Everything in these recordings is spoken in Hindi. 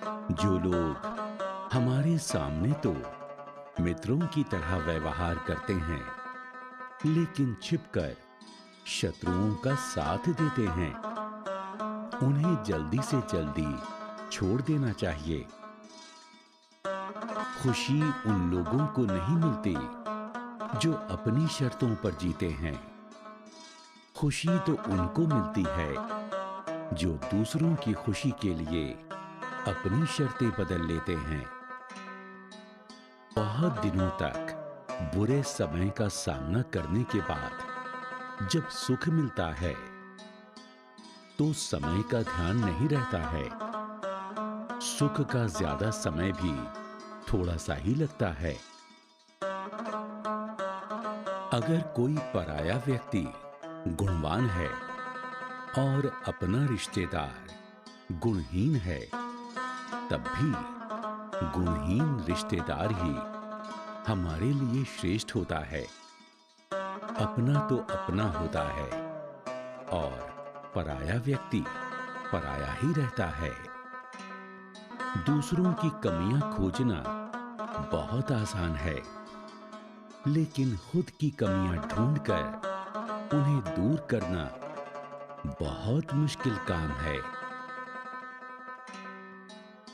जो लोग हमारे सामने तो मित्रों की तरह व्यवहार करते हैं, लेकिन छिपकर शत्रुओं का साथ देते हैं, उन्हें जल्दी से जल्दी छोड़ देना चाहिए। खुशी उन लोगों को नहीं मिलती जो अपनी शर्तों पर जीते हैं। खुशी तो उनको मिलती है जो दूसरों की खुशी के लिए अपनी शर्तें बदल लेते हैं। बहुत दिनों तक बुरे समय का सामना करने के बाद जब सुख मिलता है तो समय का ध्यान नहीं रहता है। सुख का ज्यादा समय भी थोड़ा सा ही लगता है। अगर कोई पराया व्यक्ति गुणवान है और अपना रिश्तेदार गुणहीन है, तब भी गुणहीन रिश्तेदार ही हमारे लिए श्रेष्ठ होता है। अपना तो अपना होता है और पराया व्यक्ति पराया ही रहता है। दूसरों की कमियां खोजना बहुत आसान है, लेकिन खुद की कमियां ढूंढकर उन्हें दूर करना बहुत मुश्किल काम है।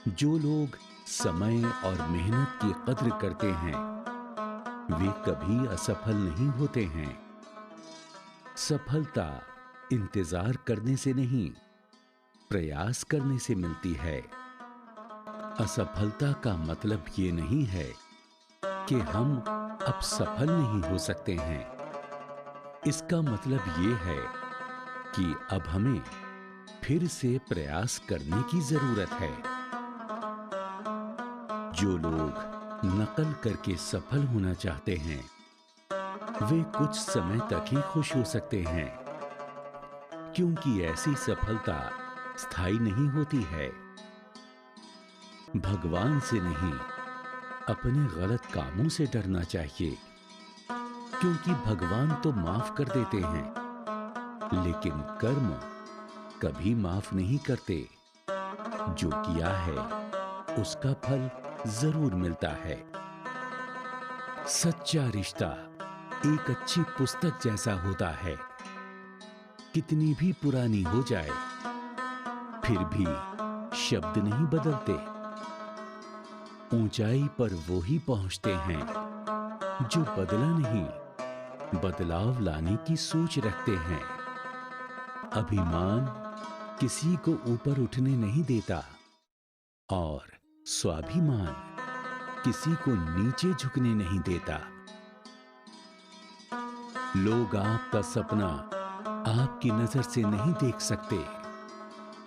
जो लोग समय और मेहनत की कद्र करते हैं, वे कभी असफल नहीं होते हैं। सफलता इंतजार करने से नहीं, प्रयास करने से मिलती है। असफलता का मतलब ये नहीं है कि हम अब सफल नहीं हो सकते हैं। इसका मतलब ये है कि अब हमें फिर से प्रयास करने की जरूरत है। जो लोग नकल करके सफल होना चाहते हैं, वे कुछ समय तक ही खुश हो सकते हैं, क्योंकि ऐसी सफलता स्थायी नहीं होती है। भगवान से नहीं, अपने गलत कामों से डरना चाहिए, क्योंकि भगवान तो माफ कर देते हैं, लेकिन कर्म कभी माफ नहीं करते। जो किया है उसका फल जरूर मिलता है। सच्चा रिश्ता एक अच्छी पुस्तक जैसा होता है। कितनी भी पुरानी हो जाए, फिर भी शब्द नहीं बदलते। ऊंचाई पर वो ही पहुंचते हैं जो बदला नहीं, बदलाव लाने की सोच रखते हैं। अभिमान किसी को ऊपर उठने नहीं देता और स्वाभिमान किसी को नीचे झुकने नहीं देता। लोग आपका सपना आपकी नजर से नहीं देख सकते,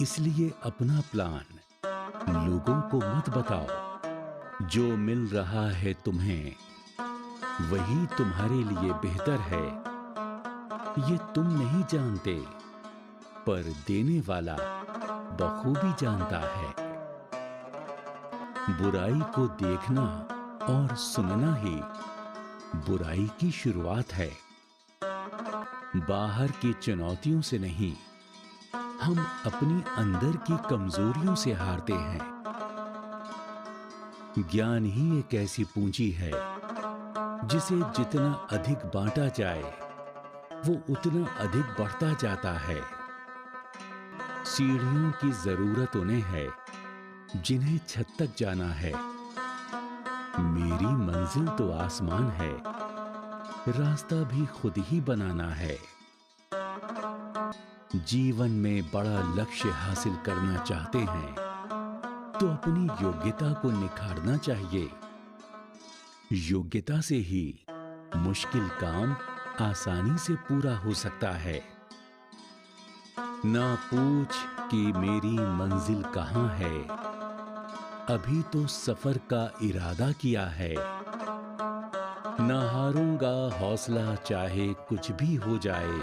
इसलिए अपना प्लान लोगों को मत बताओ। जो मिल रहा है तुम्हें, वही तुम्हारे लिए बेहतर है। ये तुम नहीं जानते, पर देने वाला बखूबी जानता है। बुराई को देखना और सुनना ही बुराई की शुरुआत है। बाहर की चुनौतियों से नहीं, हम अपनी अंदर की कमजोरियों से हारते हैं। ज्ञान ही एक ऐसी पूंजी है जिसे जितना अधिक बांटा जाए, वो उतना अधिक बढ़ता जाता है। सीढ़ियों की जरूरत उन्हें है जिन्हें छत तक जाना है। मेरी मंजिल तो आसमान है, रास्ता भी खुद ही बनाना है। जीवन में बड़ा लक्ष्य हासिल करना चाहते हैं तो अपनी योग्यता को निखारना चाहिए। योग्यता से ही मुश्किल काम आसानी से पूरा हो सकता है। ना पूछ कि मेरी मंजिल कहां है, अभी तो सफर का इरादा किया है। ना हारूंगा हौसला चाहे कुछ भी हो जाए,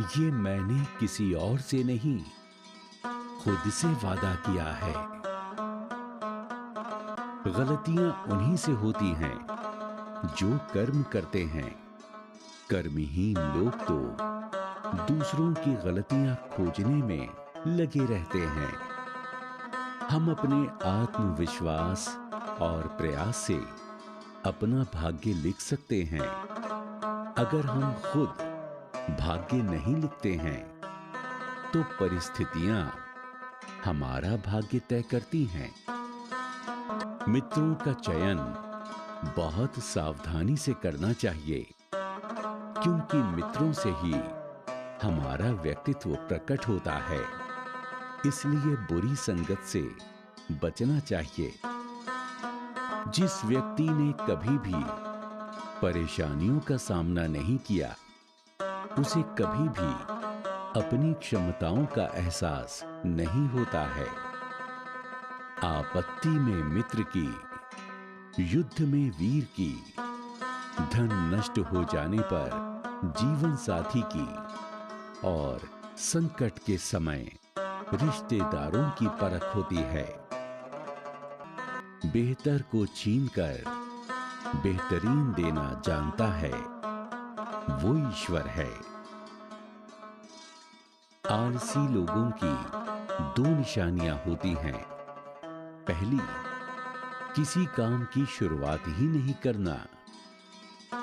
ये मैंने किसी और से नहीं, खुद से वादा किया है। गलतियां उन्हीं से होती हैं जो कर्म करते हैं। कर्महीन लोग तो दूसरों की गलतियां खोजने में लगे रहते हैं। हम अपने आत्मविश्वास और प्रयास से अपना भाग्य लिख सकते हैं। अगर हम खुद भाग्य नहीं लिखते हैं तो परिस्थितियां हमारा भाग्य तय करती हैं। मित्रों का चयन बहुत सावधानी से करना चाहिए, क्योंकि मित्रों से ही हमारा व्यक्तित्व प्रकट होता है। इसलिए बुरी संगत से बचना चाहिए। जिस व्यक्ति ने कभी भी परेशानियों का सामना नहीं किया, उसे कभी भी अपनी क्षमताओं का एहसास नहीं होता है। आपत्ति में मित्र की, युद्ध में वीर की, धन नष्ट हो जाने पर जीवन साथी की और संकट के समय रिश्तेदारों की परख होती है। बेहतर को छीनकर बेहतरीन देना जानता है, वो ईश्वर है। आलसी लोगों की दो निशानियां होती हैं। पहली, किसी काम की शुरुआत ही नहीं करना,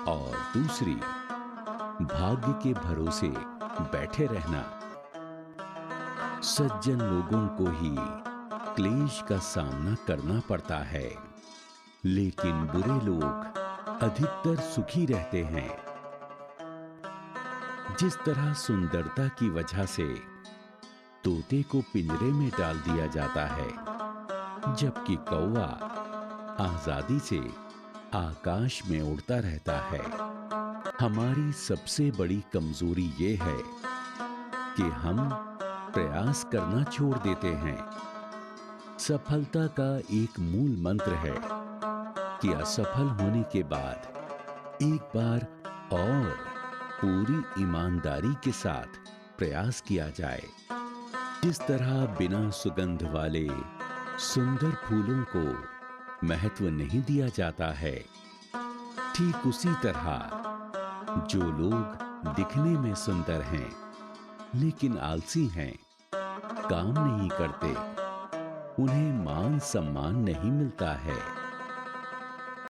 और दूसरी, भाग्य के भरोसे बैठे रहना। सज्जन लोगों को ही क्लेश का सामना करना पड़ता है, लेकिन बुरे लोग अधिकतर सुखी रहते हैं। जिस तरह सुंदरता की वजह से तोते को पिंजरे में डाल दिया जाता है, जबकि कौवा आजादी से आकाश में उड़ता रहता है। हमारी सबसे बड़ी कमजोरी ये है कि हम प्रयास करना छोड़ देते हैं। सफलता का एक मूल मंत्र है कि असफल होने के बाद एक बार और पूरी ईमानदारी के साथ प्रयास किया जाए। जिस तरह बिना सुगंध वाले सुंदर फूलों को महत्व नहीं दिया जाता है, ठीक उसी तरह जो लोग दिखने में सुंदर हैं लेकिन आलसी हैं, काम नहीं करते, उन्हें मान सम्मान नहीं मिलता है।